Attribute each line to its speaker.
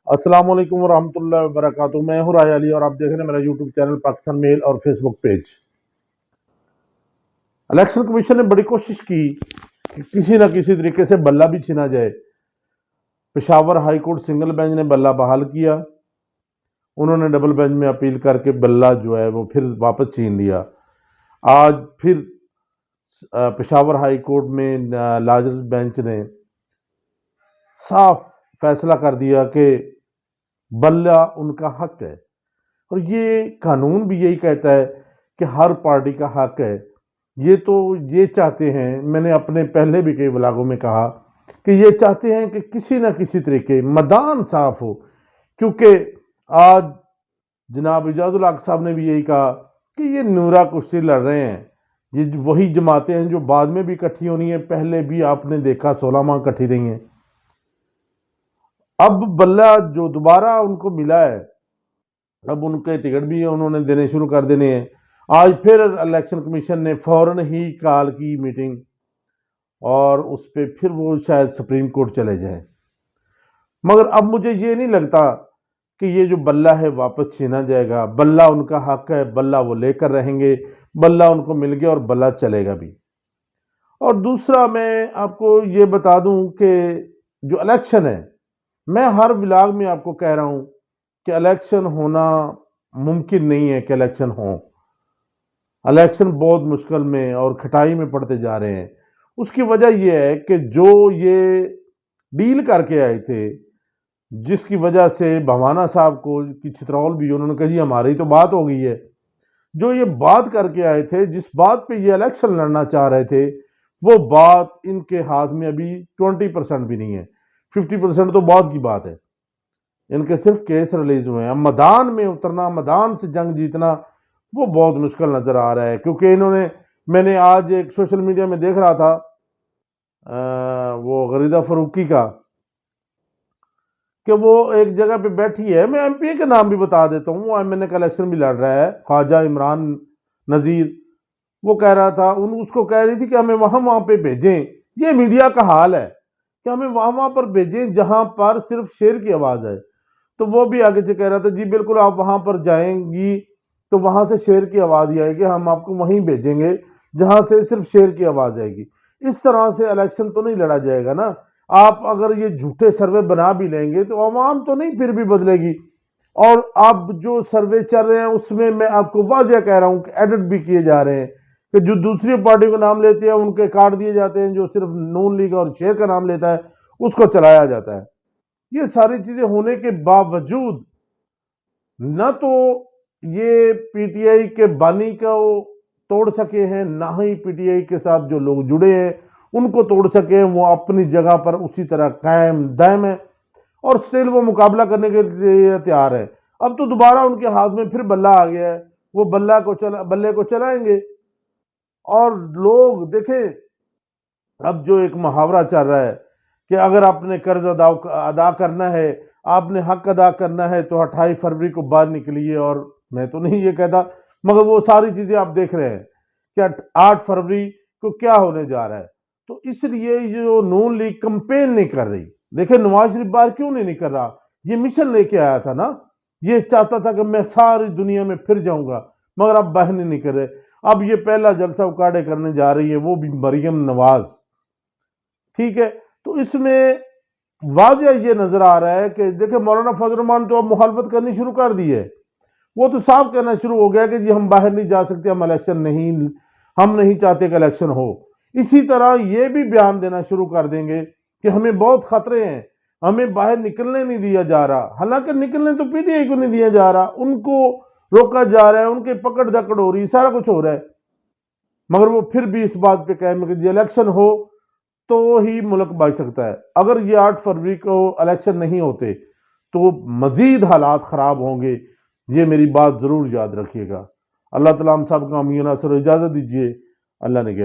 Speaker 1: अस्सलाम वालेकुम वरहमतुल्लाहि वबरकातुहू। मैं हूँ राय अली और आप देख रहे हैं मेरा यूट्यूब चैनल पाकिस्तान मेल और फेसबुक पेज। इलेक्शन कमीशन ने बड़ी कोशिश की कि किसी न किसी तरीके से बल्ला भी छीना जाए। Peshawar high court single bench ने बल्ला बहाल किया, उन्होंने डबल बेंच में अपील करके बल्ला जो है वो फिर वापस छीन लिया। आज फिर पेशावर हाई कोर्ट में लार्जेस्ट बेंच ने साफ फैसला कर दिया कि बल्ला उनका हक है, और ये कानून भी यही कहता है कि हर पार्टी का हक है। ये तो ये चाहते हैं, मैंने अपने पहले भी कई व्लॉगों में कहा कि ये चाहते हैं कि किसी न किसी तरीके मैदान साफ हो, क्योंकि आज जनाब इजाजुल हक साहब ने भी यही कहा कि ये नूरा कुश्ती लड़ रहे हैं, ये वही जमातें हैं जो बाद में भी इकट्ठी होनी है। पहले भी आपने देखा 16 माह इकट्ठी रही हैं। अब बल्ला जो दोबारा उनको मिला है, अब उनके टिकट भी उन्होंने देने शुरू कर देने हैं। आज फिर इलेक्शन कमीशन ने फौरन ही कॉल की मीटिंग, और उस पर फिर वो शायद सुप्रीम कोर्ट चले जाएं। मगर अब मुझे ये नहीं लगता कि ये जो बल्ला है वापस छीना जाएगा। बल्ला उनका हक है, बल्ला वो लेकर रहेंगे, बल्ला उनको मिल गया और बल्ला चलेगा भी। और दूसरा मैं आपको ये बता दूं कि जो इलेक्शन है, मैं हर व्लॉग में आपको कह रहा हूं कि इलेक्शन होना मुमकिन नहीं है कि इलेक्शन हो। इलेक्शन बहुत मुश्किल में और खटाई में पड़ते जा रहे हैं। उसकी वजह यह है कि जो ये डील करके आए थे, जिसकी वजह से भवाना साहब को की छितरौल भी, उन्होंने कहा जी हमारी तो बात हो गई है। जो ये बात करके आए थे, जिस बात पे ये इलेक्शन लड़ना चाह रहे थे, वो बात इनके हाथ में अभी 20% भी नहीं है। 50% तो बहुत की बात है। इनके सिर्फ केस रिलीज हुए हैं। अब मैदान में उतरना, मैदान से जंग जीतना, वो बहुत मुश्किल नजर आ रहा है। क्योंकि इन्होंने, मैंने आज एक सोशल मीडिया में देख रहा था वो गरीदा फरूकी का, कि वो एक जगह पे बैठी है, मैं एमपी के नाम भी बता देता हूँ, वो एमएनए का इलेक्शन भी लड़ रहा है, ख्वाजा इमरान नज़ीर। वो कह रहा था, उसको कह रही थी कि हमें वहां पे भेजें। ये मीडिया का हाल है कि हमें वहां पर भेजें जहां पर सिर्फ शेर की आवाज़ है। तो वो भी आगे से कह रहा था जी बिल्कुल, आप वहां पर जाएंगी तो वहां से शेर की आवाज़ ही आएगी, हम आपको वहीं भेजेंगे जहां से सिर्फ शेर की आवाज़ आएगी। इस तरह से इलेक्शन तो नहीं लड़ा जाएगा ना। आप अगर ये झूठे सर्वे बना भी लेंगे तो आवाम तो नहीं फिर भी बदलेगी। और अब जो सर्वे चल रहे हैं उसमें मैं आपको वाज़ह कह रहा हूं कि एडिट भी किए जा रहे हैं, कि जो दूसरी पार्टी का नाम लेते हैं उनके काट दिए जाते हैं, जो सिर्फ नून लीग और शेर का नाम लेता है उसको चलाया जाता है। ये सारी चीजें होने के बावजूद न तो ये पीटीआई के बानी को तोड़ सके हैं, ना ही पीटीआई के साथ जो लोग जुड़े हैं उनको तोड़ सके। वो अपनी जगह पर उसी तरह कायम दायम है और स्टिल वो मुकाबला करने के लिए तैयार है। अब तो दोबारा उनके हाथ में फिर बल्ला आ गया है, वो बल्ले को चलाएंगे। और लोग देखें, अब जो एक मुहावरा चल रहा है कि अगर आपने कर्ज अदा करना है, आपने हक अदा करना है तो 28 फरवरी को बाहर निकलिए। और मैं तो नहीं ये कहता, मगर वो सारी चीजें आप देख रहे हैं कि 8 फरवरी को क्या होने जा रहा है। तो इसलिए ये जो नून लीग कंपेन नहीं कर रही, देखे नवाज शरीफ बाहर क्यों नहीं कर रहा, ये मिशन लेके आया था ना, ये चाहता था कि मैं सारी दुनिया में फिर जाऊंगा, मगर अब बाहर नहीं कर रहे। अब ये पहला जलसा उकाड़े करने जा रही है, वो भी मरियम नवाज। ठीक है, तो इसमें वाज़ह ये नजर आ रहा है कि देखिए मौलाना फजल रहमान तो अब मुखालफत करनी शुरू कर दी है। वो तो साफ कहना शुरू हो गया कि जी हम बाहर नहीं जा सकते, हम इलेक्शन नहीं, हम नहीं चाहते कि इलेक्शन हो। इसी तरह ये भी बयान देना शुरू कर देंगे कि हमें बहुत खतरे हैं, हमें बाहर निकलने नहीं दिया जा रहा। हालांकि निकलने तो पीटीआई को नहीं दिया जा रहा, उनको रोका जा रहा है, उनके पकड़ दकड़ हो रही, सारा कुछ हो रहा है। मगर वो फिर भी इस बात पे कायम है कि इलेक्शन हो तो ही मुल्क बच सकता है। अगर ये 8 फरवरी को इलेक्शन नहीं होते तो मजीद हालात ख़राब होंगे, ये मेरी बात ज़रूर याद रखिएगा। अल्लाह ताला हम सब का अमीन असर इजाज़त दीजिए। अल्लाह ने के